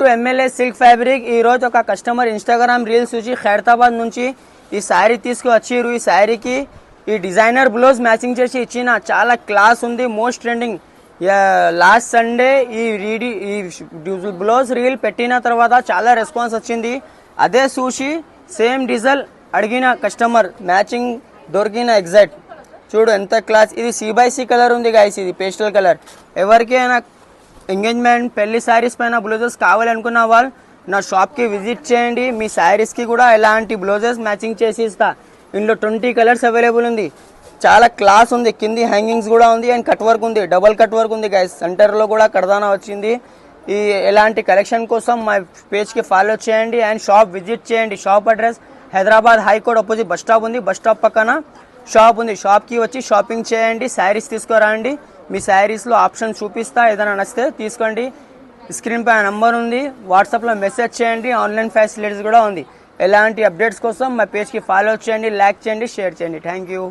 To MLA silk fabric. ఈ రోజు ఒక కస్టమర్ ఇన్స్టాగ్రామ్ రీల్స్ చూసి ఖైరతాబాద్ నుంచి ఈ శారీ తీసుకువచ్చిర్రు. ఈ శారీకి ఈ డిజైనర్ బ్లౌజ్ మ్యాచింగ్ చేసి ఇచ్చిన చాలా క్లాస్ ఉంది, మోస్ట్ ట్రెండింగ్. లాస్ట్ సండే ఈ బ్లౌజ్ రీల్ పెట్టిన తర్వాత చాలా రెస్పాన్స్ వచ్చింది. అదే చూసి సేమ్ డిజైన్ అడిగిన కస్టమర్ మ్యాచింగ్ దొరికిన ఎగ్జాక్ట్. చూడు ఎంత క్లాస్. ఇది C/C కలర్ ఉంది గైస్, ఇది పేస్టల్ కలర్. ఎవరికైనా ఎంగేజ్మెంట్ పెళ్లి శారీస్ పైన బ్లౌజెస్ కావాలనుకున్న వాళ్ళు నా షాప్కి విజిట్ చేయండి. మీ శారీస్కి కూడా ఎలాంటి బ్లౌజెస్ మ్యాచింగ్ చేసి ఇస్తా. ఇందులో 20 కలర్స్ అవైలబుల్ ఉంది. చాలా క్లాస్ ఉంది. కింది హ్యాంగింగ్స్ కూడా ఉంది అండ్ కట్ వర్క్ ఉంది, డబల్ కట్ వర్క్ ఉంది గైస్. సెంటర్లో కూడా కర్దానా వచ్చింది. ఈ ఎలాంటి కలెక్షన్ కోసం మా పేజ్కి ఫాలో చేయండి అండ్ షాప్ విజిట్ చేయండి. Shop address Hyderabad high court opposite bus stop ఉంది. బస్ స్టాప్ పక్కన షాప్ ఉంది. షాప్కి వచ్చి షాపింగ్ చేయండి, శారీస్ తీసుకురండి. మీ శారీస్లో ఆప్షన్ చూపిస్తా, ఏదైనా నచ్చితే తీసుకోండి. స్క్రీన్ పై నంబర్ ఉంది, వాట్సాప్లో మెసేజ్ చేయండి. ఆన్లైన్ ఫెసిలిటీస్ కూడా ఉంది. ఎలాంటి అప్డేట్స్ కోసం మా పేజ్కి ఫాలో చేయండి, లైక్ చేయండి, షేర్ చేయండి. Thank you.